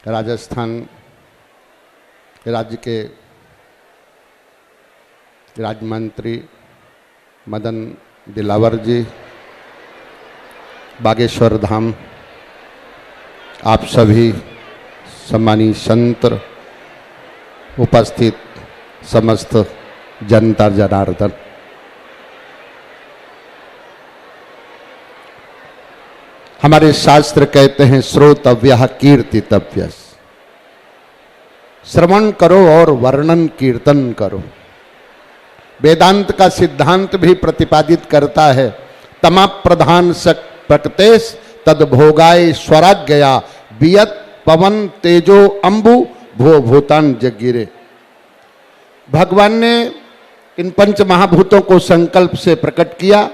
राजस्थान राज्य के राज्य मंत्री मदन दिलावर जी, बागेश्वर धाम, आप सभी सम्मानीय संत, उपस्थित समस्त जनता जनार्दन, हमारे शास्त्र कहते हैं श्रोतव्यः कीर्तितव्यः, श्रवण करो और वर्णन कीर्तन करो। वेदांत का सिद्धांत भी प्रतिपादित करता है, तमा प्रधान सक प्रकटेश तद भोगाय स्वराज्ञया बियत पवन तेजो अंबु भो भूतान जगिरे। भगवान ने इन पंच महाभूतों को संकल्प से प्रकट किया।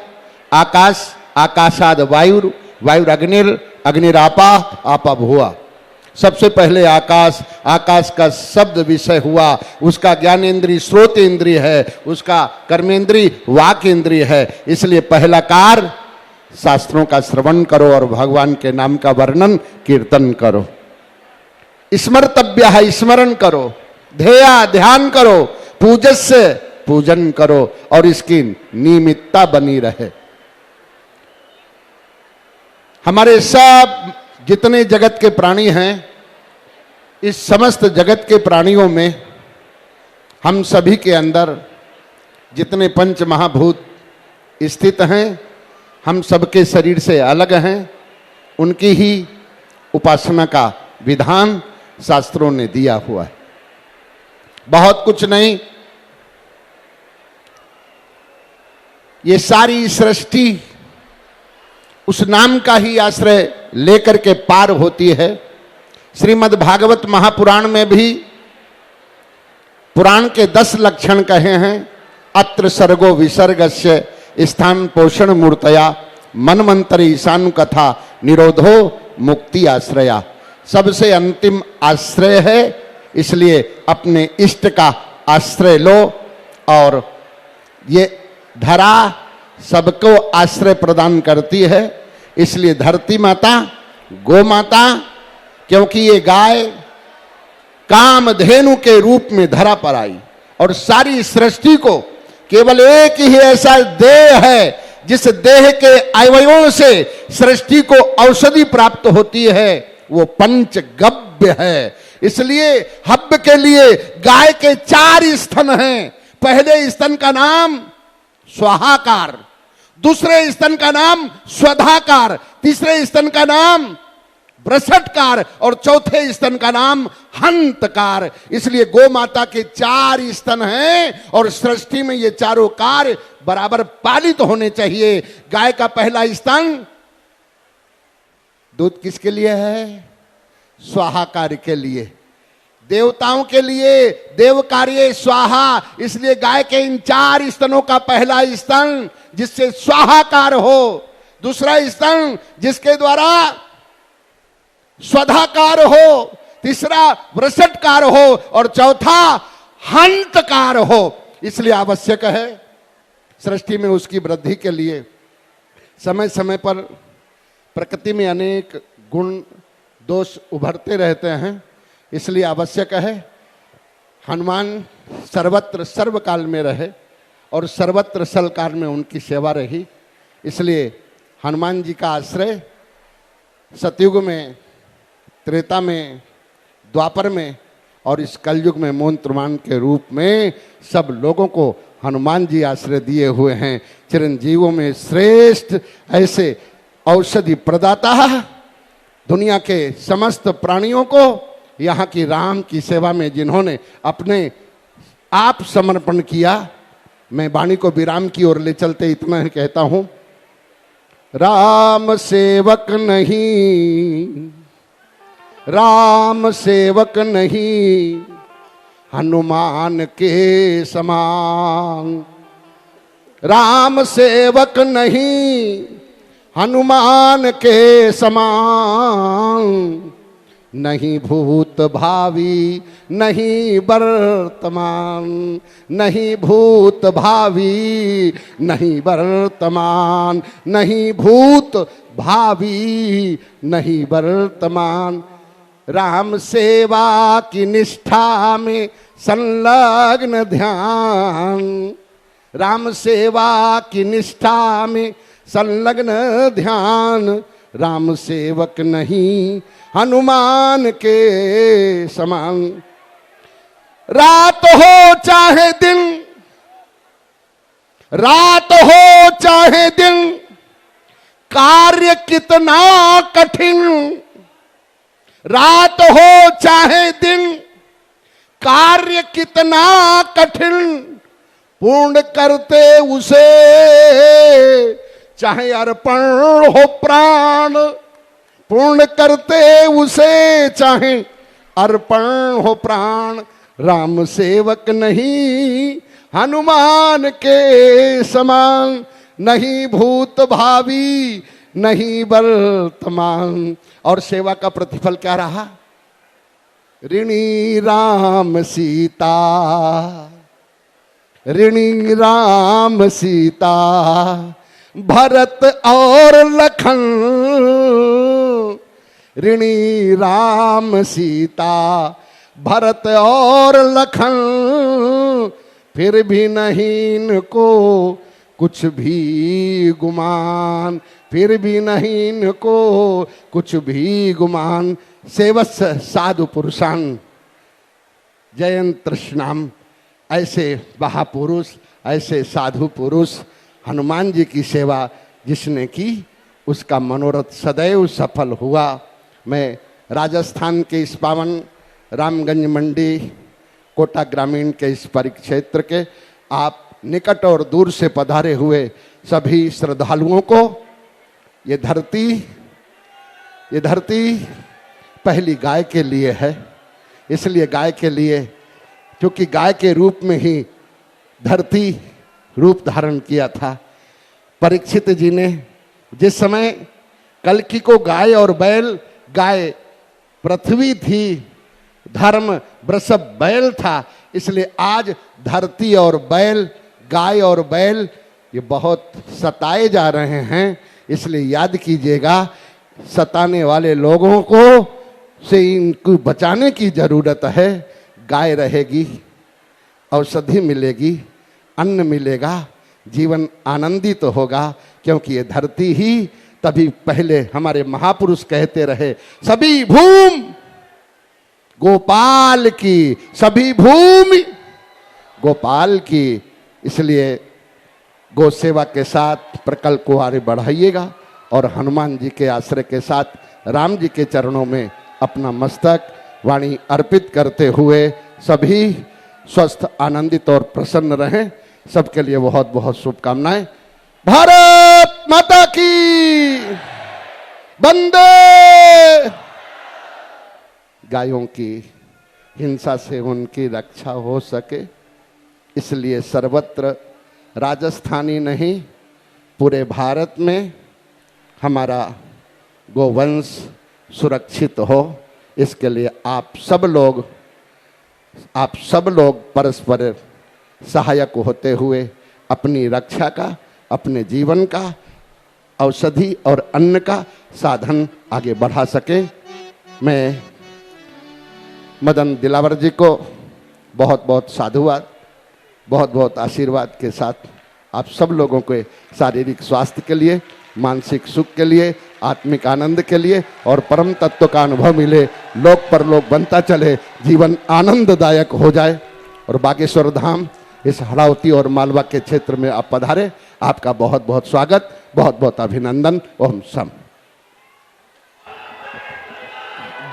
आकाश, आकाशाद वायु, वायु अग्निर, अग्निरापा, आपा भुआ। सबसे पहले आकाश, आकाश का शब्द विषय हुआ, उसका ज्ञानेंद्रिय श्रोत इंद्रिय है, उसका कर्मेंद्रिय वाक इंद्रिय है। इसलिए पहला कार्य शास्त्रों का श्रवण करो और भगवान के नाम का वर्णन कीर्तन करो। स्मर्तव्य है, स्मरण करो, ध्येया ध्यान करो, पूजस्य पूजन करो और इसकी नियमितता बनी रहे। हमारे सब जितने जगत के प्राणी हैं, इस समस्त जगत के प्राणियों में हम सभी के अंदर जितने पंच महाभूत स्थित हैं, हम सबके शरीर से अलग हैं। उनकी ही उपासना का विधान शास्त्रों ने दिया हुआ है। बहुत कुछ नहीं, ये सारी सृष्टि उस नाम का ही आश्रय लेकर के पार होती है। श्रीमद् भागवत महापुराण में भी पुराण के 10 लक्षण कहे हैं। अत्र सर्गो विसर्गस्य स्थान पोषण मूर्तया मनमंत्री ईशानु कथा निरोधो मुक्ति आश्रया। सबसे अंतिम आश्रय है, इसलिए अपने इष्ट का आश्रय लो। और ये धरा सबको आश्रय प्रदान करती है, इसलिए धरती माता, गो माता, क्योंकि ये गाय कामधेनु के रूप में धरा पर आई और सारी सृष्टि को केवल एक ही ऐसा देह है जिस देह के अवयवों से सृष्टि को औषधि प्राप्त होती है, वो पंचगव्य है। इसलिए हव्य के लिए गाय के 4 स्तन हैं। पहले स्तन का नाम स्वाहाकार, दूसरे स्तन का नाम स्वधाकार, तीसरे स्तन का नाम ब्रसटकार और चौथे स्तन का नाम हंतकार। इसलिए गो माता के 4 स्तन हैं और सृष्टि में ये चारों कार्य बराबर पालित होने चाहिए। गाय का पहला स्तन दूध किसके लिए है? स्वाहाकार के लिए, देवताओं के लिए, देव कार्य स्वाहा। इसलिए गाय के इन 4 स्तनों का पहला स्तन जिससे स्वाहाकार हो, दूसरा स्तन जिसके द्वारा स्वधाकार हो, तीसरा वृषटकार हो और चौथा हंतकार हो। इसलिए आवश्यक है सृष्टि में उसकी वृद्धि के लिए समय समय पर प्रकृति में अनेक गुण दोष उभरते रहते हैं। इसलिए आवश्यक है हनुमान सर्वत्र सर्वकाल में रहे और सर्वत्र सलकाल में उनकी सेवा रही। इसलिए हनुमान जी का आश्रय सतयुग में, त्रेता में, द्वापर में और इस कलयुग में मोंत्रमान के रूप में सब लोगों को हनुमान जी आश्रय दिए हुए हैं। चिरंजीवों में श्रेष्ठ ऐसे औषधि प्रदाता, दुनिया के समस्त प्राणियों को यहाँ की राम की सेवा में जिन्होंने अपने आप समर्पण किया। मैं वाणी को विराम की ओर ले चलते इतना ही कहता हूं, राम सेवक नहीं, राम सेवक नहीं हनुमान के समान। राम सेवक नहीं हनुमान के समान। नहीं भूत भावी नहीं वर्तमान, नहीं भूत भावी नहीं वर्तमान, नहीं भूत भावी नहीं वर्तमान। राम सेवा की निष्ठा में संलग्न ध्यान, राम सेवा की निष्ठा में संलग्न ध्यान, राम सेवक नहीं हनुमान के समान। रात हो चाहे दिन, रात हो चाहे दिन, कार्य कितना कठिन, रात हो चाहे दिन, कार्य कितना कठिन, पूर्ण करते उसे चाहे अर्पण हो प्राण, पूर्ण करते उसे चाहे अर्पण हो प्राण, राम सेवक नहीं हनुमान के समान, नहीं भूत भावी नहीं वर्तमान। और सेवा का प्रतिफल क्या रहा? ऋणी राम सीता, ऋणी राम सीता, भरत और लखन, ऋणी राम सीता, भरत और लखन, फिर भी नहीं इनको कुछ भी गुमान, फिर भी नहीं इनको कुछ भी गुमान। सेवस साधु पुरुषान जयंत तृष्णाम, ऐसे महापुरुष, ऐसे साधु पुरुष, हनुमान जी की सेवा जिसने की उसका मनोरथ सदैव सफल हुआ। मैं राजस्थान के इस पावन रामगंज मंडी कोटा ग्रामीण के इस परिक्षेत्र के आप निकट और दूर से पधारे हुए सभी श्रद्धालुओं को, ये धरती पहली गाय के लिए है, इसलिए गाय के लिए, क्योंकि गाय के रूप में ही धरती रूप धारण किया था। परीक्षित जी ने जिस समय कल्कि को गाय और बैल, गाय पृथ्वी थी, धर्म वृषभ बैल था, इसलिए आज धरती और बैल, गाय और बैल ये बहुत सताए जा रहे हैं। इसलिए याद कीजिएगा, सताने वाले लोगों को से इनको बचाने की जरूरत है। गाय रहेगी, औषधि मिलेगी, अन्न मिलेगा, जीवन आनंदित तो होगा, क्योंकि ये धरती ही तभी पहले हमारे महापुरुष कहते रहे, सभी भूमि गोपाल की, सभी भूमि गोपाल की। इसलिए गौ सेवा के साथ प्रकल्प को आगे बढ़ाइएगा और हनुमान जी के आश्रय के साथ राम जी के चरणों में अपना मस्तक वाणी अर्पित करते हुए सभी स्वस्थ, आनंदित और प्रसन्न रहें। सबके लिए बहुत बहुत शुभकामनाएं। भारत माता की वंदे। गायों की हिंसा से उनकी रक्षा हो सके, इसलिए सर्वत्र, राजस्थानी नहीं पूरे भारत में हमारा गोवंश सुरक्षित हो, इसके लिए आप सब लोग परस्पर सहायक होते हुए अपनी रक्षा का, अपने जीवन का, औषधि और अन्न का साधन आगे बढ़ा सके। मैं मदन दिलावर जी को बहुत बहुत साधुवाद, बहुत बहुत आशीर्वाद के साथ आप सब लोगों के शारीरिक स्वास्थ्य के लिए, मानसिक सुख के लिए, आत्मिक आनंद के लिए और परम तत्व का अनुभव मिले, लोक परलोक बनता चले, जीवन आनंददायक हो जाए। और बागेश्वर धाम इस हड़ावती और मालवा के क्षेत्र में आप पधारे, आपका बहुत बहुत स्वागत, बहुत बहुत अभिनंदन। ओम सम।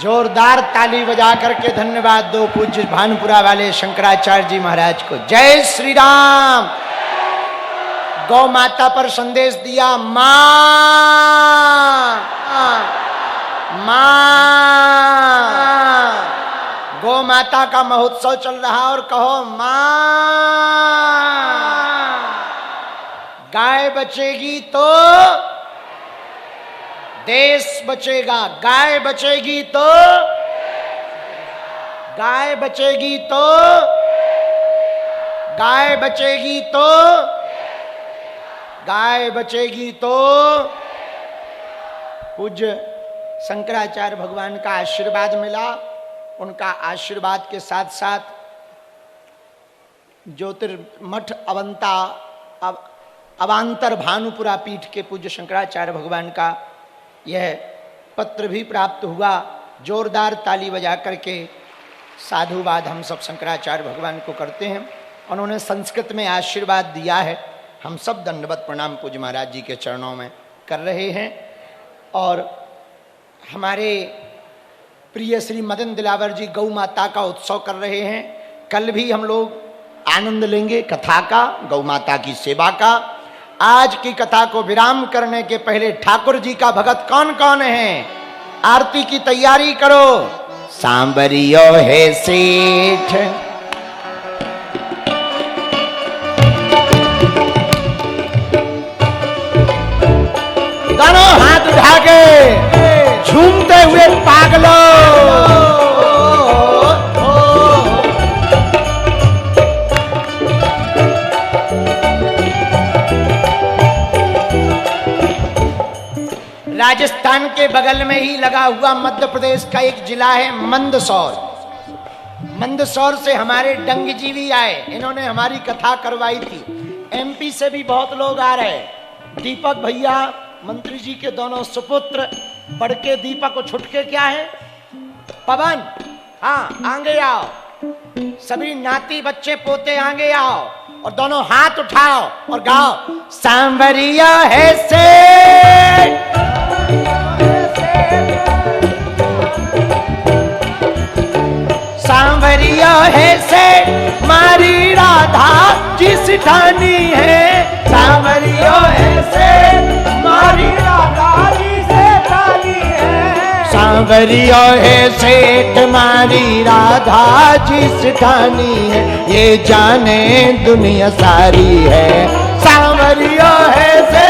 जोरदार ताली बजा करके धन्यवाद दो पूज्य भानुपुरा वाले शंकराचार्य जी महाराज को। जय श्री राम। गौ माता पर संदेश दिया, मां मां। गौ माता का महोत्सव चल रहा और कहो मां। गाय बचेगी तो देश बचेगा, गाय बचेगी तो, गाय बचेगी तो, गाय बचेगी तो, गाय बचेगी तो। पूज्य शंकराचार्य भगवान का आशीर्वाद मिला। उनका आशीर्वाद के साथ साथ ज्योतिर्मठ अवांतर भानुपुरा पीठ के पूज्य शंकराचार्य भगवान का यह पत्र भी प्राप्त हुआ। जोरदार ताली बजा करके साधुवाद हम सब शंकराचार्य भगवान को करते हैं। उन्होंने संस्कृत में आशीर्वाद दिया है। हम सब दंडवत प्रणाम पूज्य महाराज जी के चरणों में कर रहे हैं। और हमारे प्रिय श्री मदन दिलावर जी गौ माता का उत्सव कर रहे हैं। कल भी हम लोग आनंद लेंगे कथा का, गौ माता की सेवा का। आज की कथा को विराम करने के पहले ठाकुर जी का भगत कौन कौन है, आरती की तैयारी करो। सांबरियो है सेठ, दोनों हाथ उठा के झूमते हुए पागलो। राजस्थान के बगल में ही लगा हुआ मध्य प्रदेश का एक जिला है मंदसौर। मंदसौर से हमारे डंग जी भी आए, इन्होंने हमारी कथा करवाई थी। एमपी से भी बहुत लोग आ रहे। दीपक भैया मंत्री जी के दोनों सुपुत्र, बड़के दीपक और छुटके क्या है पवन, हाँ आगे आओ। सभी नाती बच्चे पोते आगे आओ और दोनों हाथ उठाओ और गाओ। सांवरिया है से सांवरिया है से मारी राधा जिस ठानी है। सांवरिया है से मारी राधा जिसे ठानी है। सांवरिया है सेठ मारी राधा जिस ठानी है। ये जाने दुनिया सारी है। सांवरिया है से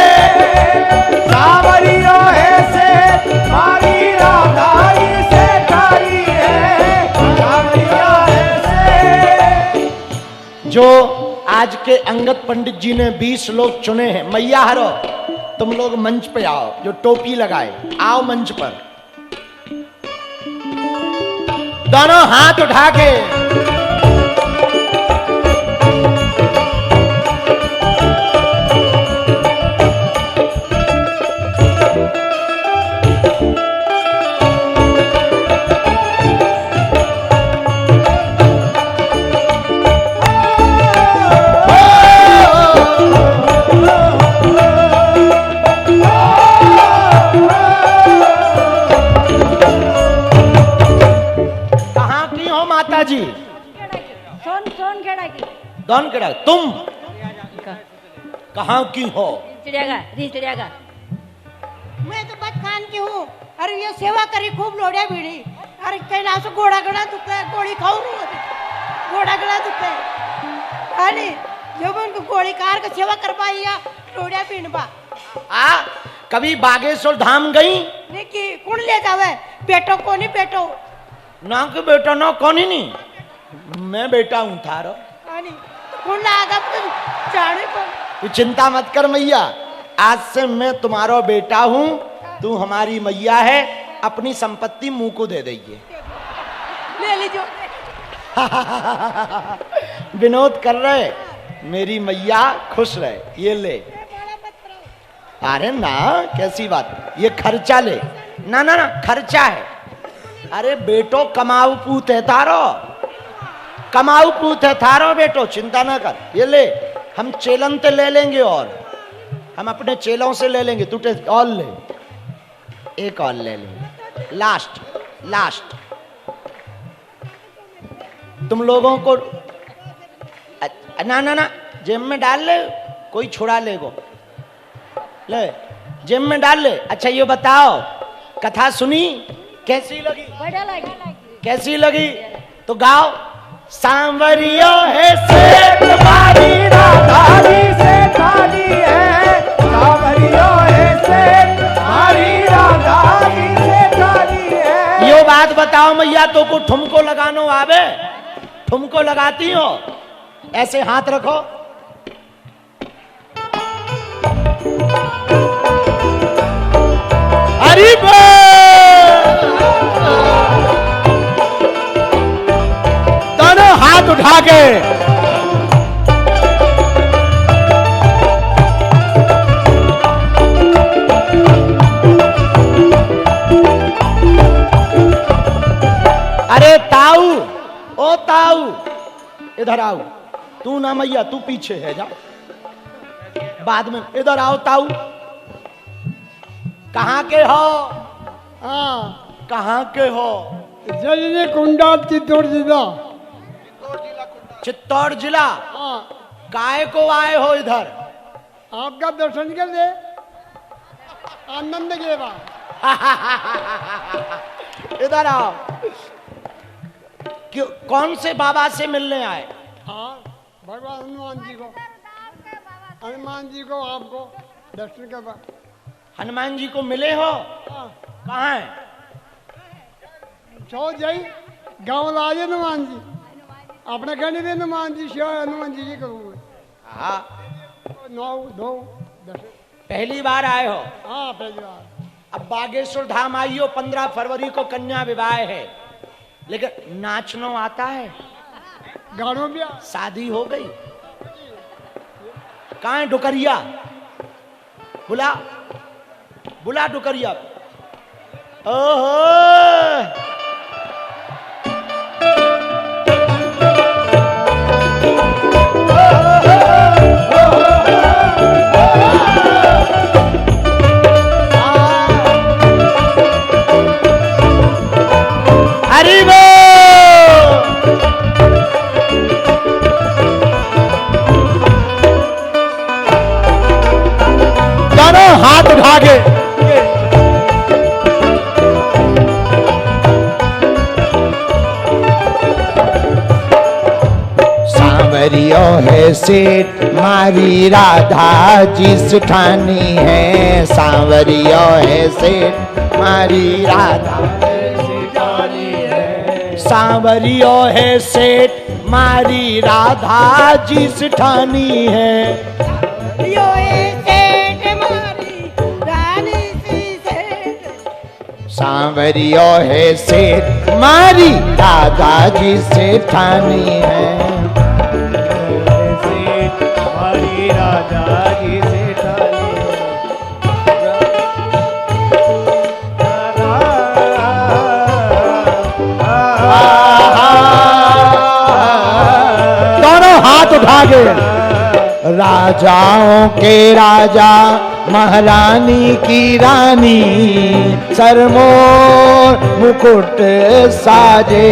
सांवरिया है से मारी राधा जिसे ठानी है। सांवरिया है से। जो आज के अंगद पंडित जी ने 20 लोग चुने हैं, मैया हरो तुम लोग मंच पे आओ, जो टोपी लगाए आओ मंच पर, दोनों हाथ उठा के। जी दौन केड़ा तुम कहाँ की हो? चिड़ियाघर। मैं तो बच खान की हूँ। अरे ये सेवा करी खूब लोड़िया भीड़ी। अरे कैलाश घोड़ा गड़ा दुखे गोड़ी खाऊ घोड़ा गड़ा दुखे खाली जो उनको गोड़ी कार का सेवा कर पाई या लोड़िया पीनबा। कभी बागेश्वर धाम गई? नहीं कि कौन ले जावे बेटो को नहीं बेटो ना के बेटा ना कौन ही नहीं, मैं बेटा हूँ थारो। कौन लागा जाने को? तू चिंता मत कर मैया, आज से मैं तुम्हारा बेटा हूँ, तू हमारी मैया है। अपनी संपत्ति मुंह को दे दीजिए। ले लीजिए। विनोद कर रहे, मेरी मैया खुश रहे, ये ले। अरे ना कैसी बात, ये खर्चा ले। ना ना ना खर्चा है। अरे बेटो कमाऊ पूत है तारो, कमाऊ पूत है थारो बेटो, चिंता ना कर। ये ले, हम चेलन ते ले लेंगे और हम अपने चेलों से ले लेंगे। तू और ले, एक और ले लेंगे। लास्ट लास्ट तुम लोगों को ना ना ना जेब में डाल ले, कोई छुड़ा लेगो, ले जेब में डाल ले। अच्छा ये बताओ कथा सुनी कैसी लगी? बढ़िया लगी। कैसी लगी? तो गाओ। सांवरिया है सेठ मारी राधा जिसे ठानी है। सांवरिया है सेठ मारी राधा जिसे ठानी है। यो बात बताओ मैया, तो को ठुमको लगानो आवे? ठुमको लगाती हो? ऐसे हाथ रखो। हरि बोल। हाथ उठा के। अरे ताऊ, ओ ताऊ, इधर आओ। तू ना मैया, तू पीछे है, जा बाद में। इधर आओ ताऊ। कहाँ के हो? हाँ, कहाँ के हो? जजने कुंडा चित्तौड़ जिला। चित्तौड़ जिला। हाँ, काय को आए हो इधर? आपका दर्शन कर दे, आनंद के बाद। इधर आओ। क्यों, कौन से बाबा से मिलने आए? हाँ, भगवान हनुमान जी को, हनुमान जी को आपको दर्शन के बाद। हनुमान जी को मिले हो? हाँ, कहाँ है? छो जय गाँव लाजे हनुमान जी, अपने कहने दे हनुमान जी, शिव हनुमान जी की करूँगा। हाँ, नौ दो दर्शन। पहली बार आए हो? हाँ, पहली बार। अब बागेश्वर धाम आई हो, 15 फरवरी को कन्या विवाह है, लेकिन नाचनो आता है? गाड़ो भी आ। शादी हो गई? कहाँ है डुकरिया? बुला, बुला डुकरिया। ओहो, हरि बोल। दोनों हाथ उठा के। सांवरियो है सेठ मारी राधा जी सुठानी है। सांवरियो है सेठ मारी राधा सांवरियो है सेठ मारी राधा जी सिठानी है। यो ए सेठ मारी रानी सी सेठ। सांवरियो है सेठ मारी राधा जी सेठानी है। सेठ हमारी राजा जी से डाली दोनों हाथ उठा के। राजाओं के राजा महारानी की रानी सरमोर मुकुट साजे।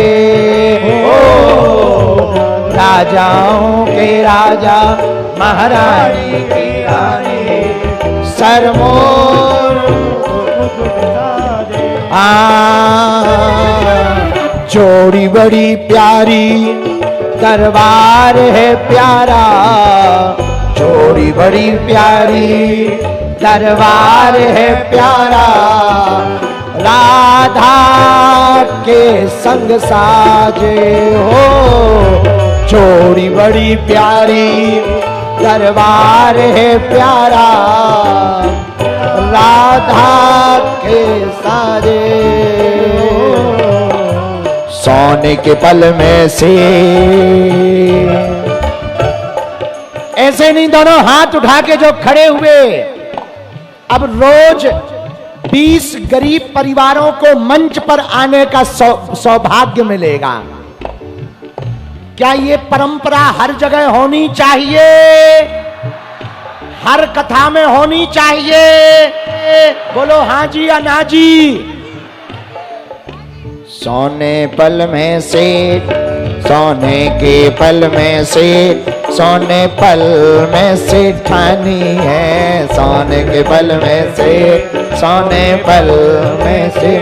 राजाओं के राजा महारानी की रानी सरमोर जोड़ी बड़ी प्यारी दरबार है प्यारा। जोड़ी बड़ी प्यारी दरबार है प्यारा। राधा के संग साजे हो। जोड़ी बड़ी प्यारी दरबार है प्यारा। राधा के साजे सोने के पल में से। ऐसे नहीं, दोनों हाथ उठा के जो खड़े हुए। अब रोज 20 गरीब परिवारों को मंच पर आने का सौभाग्य मिलेगा। क्या ये परंपरा हर जगह होनी चाहिए? हर कथा में होनी चाहिए? बोलो हाँ जी या ना जी। सोने पल में से, सोने के पल में से, सोने पल में से ठानी है। सोने के पल में से, सोने पल में से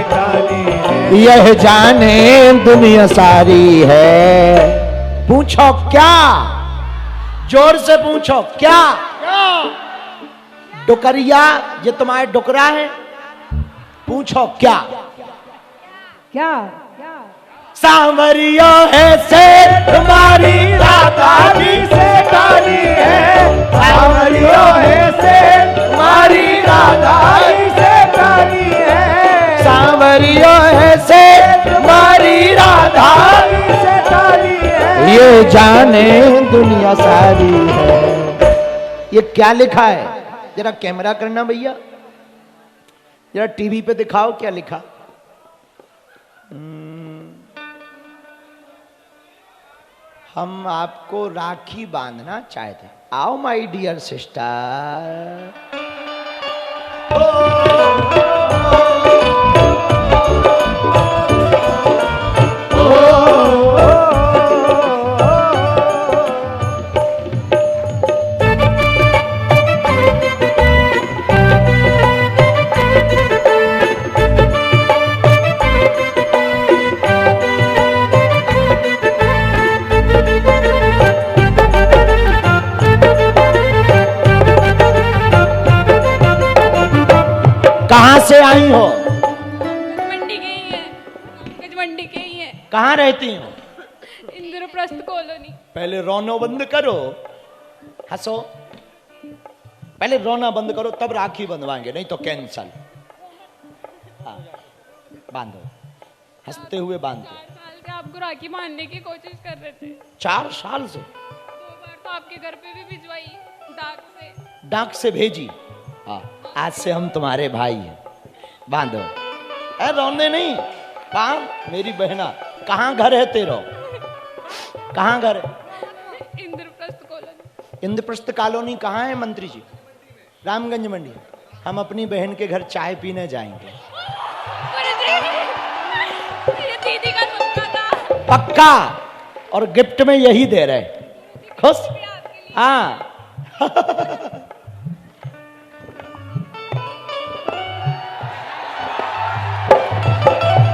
यह जाने दुनिया सारी है। पूछो क्या? जोर से पूछो क्या? डुकरिया, ये तुम्हारे डुकरा है? पूछो क्या? क्या? सांवरियो है से तुम्हारी राधा जी से डाली है। सांवरियो है से तुम्हारी राधा जी से डाली है। सांवरियो है से तुम्हारी राधा जी से डाली है। ये ये जाने दुनिया सारी है। ये क्या लिखा है? जरा कैमरा करना भैया, जरा टीवी पे दिखाओ क्या लिखा। हम आपको राखी बांधना चाहते हैं। आओ माय डियर सिस्टर। कहां से आई हो? मंडी के ही है, मंडी के ही है। कहां रहती हो? इंद्रप्रस्थ कॉलोनी। पहले रोना बंद करो, हंसो। पहले रोना बंद करो तब राखी बंधवाएंगे, नहीं तो कैंसल। हाँ, बांधो, हंसते हुए बांधो। 4 साल से आपको राखी बांधने की कोशिश कर रहे थे। 4 साल से? 2 बार तो आपके घर पे भी भिजवाई डाक से। डाक से भेजी। हाँ, आज से हम तुम्हारे भाई हैं। बांधो। अरे रोने नहीं, कहाँ मेरी बहना, कहाँ घर है तेरा? कहाँ घर है? इंद्रप्रस्थ कॉलोनी। इंद्रप्रस्थ कॉलोनी कहाँ है मंत्री जी? रामगंज मंडी। हम अपनी बहन के घर चाय पीने जाएंगे। ये दीदी का पक्का था। पक्का, और गिफ्ट में यही दे रहे। खुश? हाँ।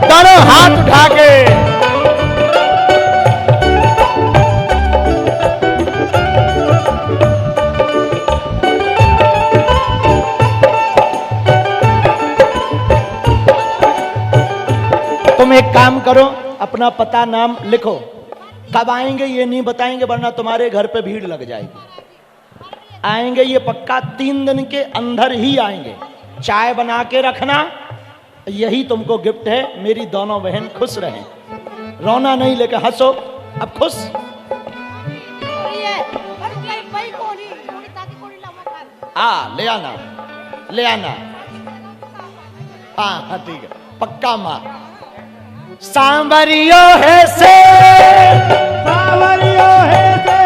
दोनों हाथ उठा के तुम एक काम करो, अपना पता नाम लिखो। कब आएंगे ये नहीं बताएंगे, वरना तुम्हारे घर पे भीड़ लग जाएगी। आएंगे ये पक्का 3 दिन के अंदर ही आएंगे। चाय बना के रखना, यही तुमको गिफ्ट है। मेरी दोनों बहन खुश रहें, रोना नहीं, लेके हंसो। अब खुश? ले आना, ले आना। हाँ हाँ ठीक है, पक्का माँ। सांवरियो है से, सांवरियो है से,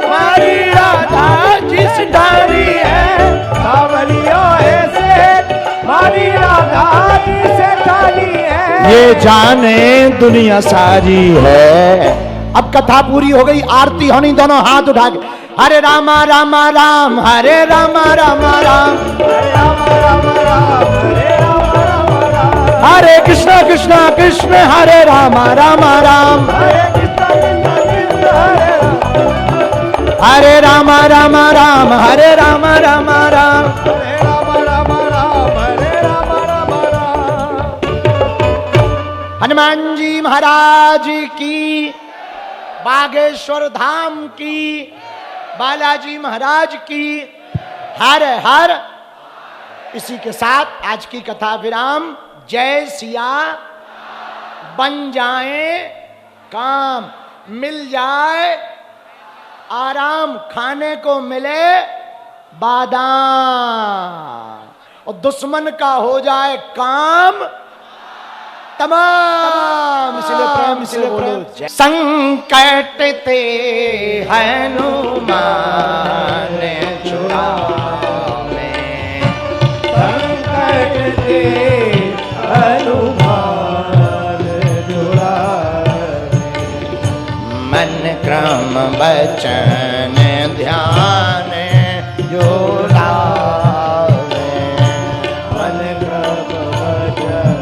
हमारी राधा जिस डारी है। सांवरियो है से, हमारी राधा जिस डारी है। ये जाने दुनिया सारी है। अब कथा पूरी हो गई, आरती होनी। दोनों हाथ उठा के हरे रामा रामा राम, हरे रामा रामा राम, हरे रामा रामा राम, हरे रामा रामा राम, हरे कृष्णा कृष्णा कृष्ण हरे रामा रामा राम, हरे कृष्णा कृष्णा कृष्ण हरे राम, हरे रामा रामा राम, हरे रामा रामा राम, हरे रामा रामा राम, हरे रामा रामा राम। हनुमान जी महाराज की, बागेश्वर धाम की, बालाजी महाराज की, हर हर। इसी के साथ आज की कथा विराम। जय सिया, बन जाए काम, मिल जाए आराम, खाने को मिले बादाम, और दुश्मन का हो जाए काम तमाम। इसलिए प्रेम से बोलो, संकट ते हनुमान छुड़ावे, संकट ते हनुमान छुड़ावे, मन क्रम वचन ध्यान जो लावे, मन क्रम वचन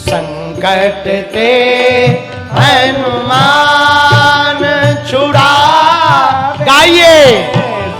संकट ते हनुमान छुड़ा। गाइए।